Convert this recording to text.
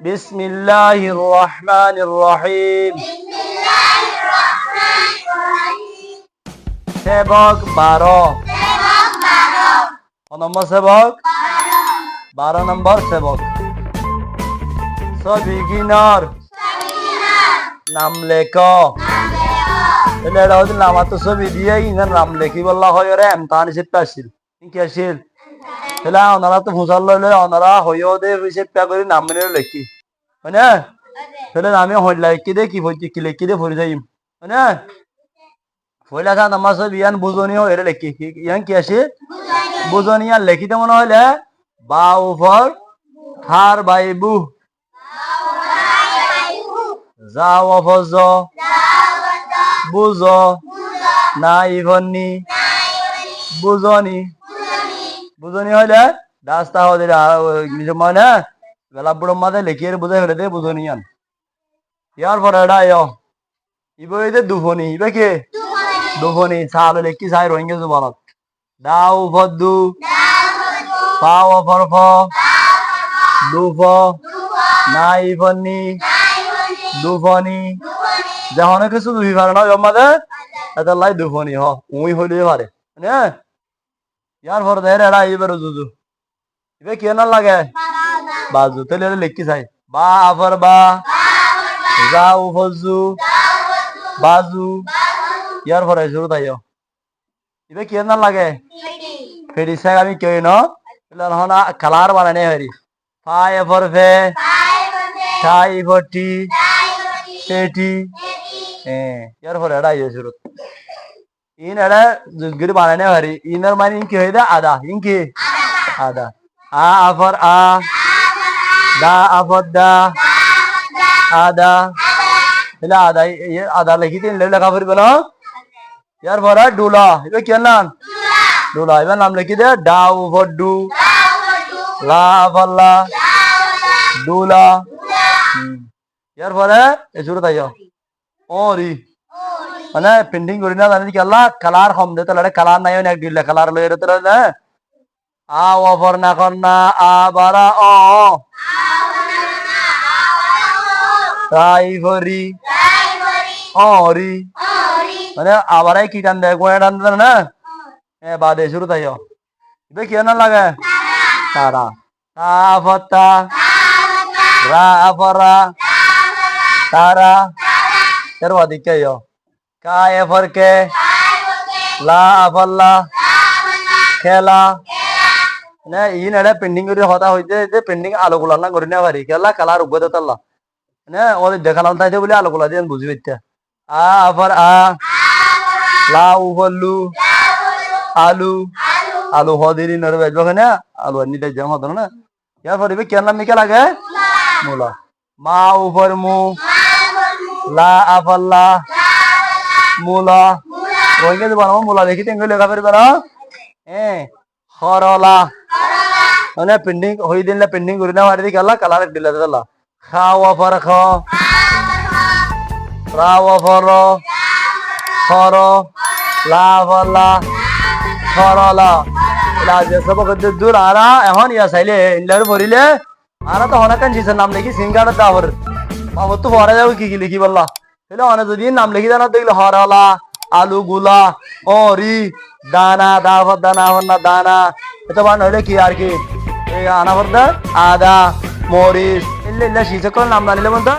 বিসমিল্লাহির রহমানির রহিম। সেবক 12। কত নম্বর সেবক? 12 নম্বর সেবক। সবিগিনার নাম লেখো। তাহলে এটা হচ্ছে নাম তো ছবি দিয়ে ইনার নাম লেখি বললা হয় রে এমতাহানি সে পাশিল কি আসিল। তাহলে ওনারা তো ফুসাল লইলে ওনারা হইও দে সেটা করে নাম মেনে লেখি হয় না। তাহলে আমি হইলা কি দে কি হইছি কি লেখি দে ভরে যাইম হয় না। হইলা সাত আমার সব ইয়ান বুঝনীয় এর লেখি ইয়ান কি আসে বুঝনীয় লেখিতে মনে হইলে বা উপর খার বাইবু যাও অফজ বুঝ না ইভনি বুঝনি বুঝনি হইলে রাস্তা হতে মানে বেলা বুড়ো মাঝে লেখিয়ে বুঝাই ফেলে দে বুঝনি আন ইয়ার পরে এটা ইবে দুফনি ইবে কে দুফনি চাল লেখি চাই রোহিঙ্গা জুবানত দাও ফদ্দু পাও ফরফ দুফ না ইভনি দুফনি যখন কিছু দুই পারে না জমাতে এটা লাই দুফনি হ উই হইলে পারে হ্যাঁ। ইয়ার পর দেয় এরা এবার জুজু ইবে কি না লাগে বাজু তাহলে লেখি চাই বা আফর বা যাও ফজু বাজু ইয়ার পরে শুরু তাইও ইবে কি না লাগে ফেরি সাই আমি কেউ ন না কালার বানানে হরি ফাই ফর ফে ঠাই ফটি পেটি ইয়ার পরে এটা ইয়ে শুরু ইন এটা জুজগিরি বানানে হরি ইনার মানে ইনকি হয়ে দে আদা ইনকি আদা আ আফর আ দা আফর দা আদা তাহলে আদা আদা লিখি তিন লেখা পড়বে না। ইয়ার পরে ডুলা এবার কি নাম ডুলা এবার নাম লিখি দে ডাউ ফর ডু লা আফাল্লা ডুলা। ইয়ার পরে এ শুরু তাই ওরি মানে পেন্টিং করি না জানি কি আল্লাহ কালার কম দে তাহলে কালার নাই এক দিলে কালার লয়ে রে তাহলে আ ওফর না করনা আ বারা অ রাইভরি অরি মানে আবারাই কি টান দেয় কোয়া টান দেয় না এ বাদে শুরু তাই ইবে কি না লাগে তারা তা আফতা রা আফরা তারা এর বাদি কে কা এফর কে লা আফাল্লা খেলা না ইন এটা পেন্ডিং করে হতা হইতে যে পেন্ডিং আলোগুলা না করি না পারি খেলা কালার উগত তাল্লা না ওদের দেখালাম তাইতে বলে আলোগুলা দিয়ে বুঝি পাইতে আ আফর আ লা উফল্লু আলু আলু হদিরি নরে বেজবো না আলু নিতে যাম হতো না। ইয়ার পরে কেন নাম মিকে লাগে মুলা মা উফর মু লা আফাল্লা মুলা রোহিঙ্গা যে বানাবো মুলা দেখি তেঙ্গে লেখা পারবে না হরলা মানে পেন্ডিং হই দিলে পেন্ডিং করি না মারি গেল কালার দিলে দিলা খাওয়া ফর খ রাওয়া ফর খর লা ফলা খরলা লা যে সব কত দূর আরা এখন ইয়া চাইলে ইন্ডার ভরিলে আরা তো হনাকান জিসের নাম লিখি সিঙ্গার দাওর বাবা তো ভরা যাবে কি কি লিখি বললা তাহলে অনেক যদি নাম লিখি জানা দেখলে হরলা আলু গুলা অরি দানা দাফর দানা না দানা এটা বান হইলে কি আর কি আনা পড়দা আদা মরিচ এলে শিশকল নাম জানিলে বলতো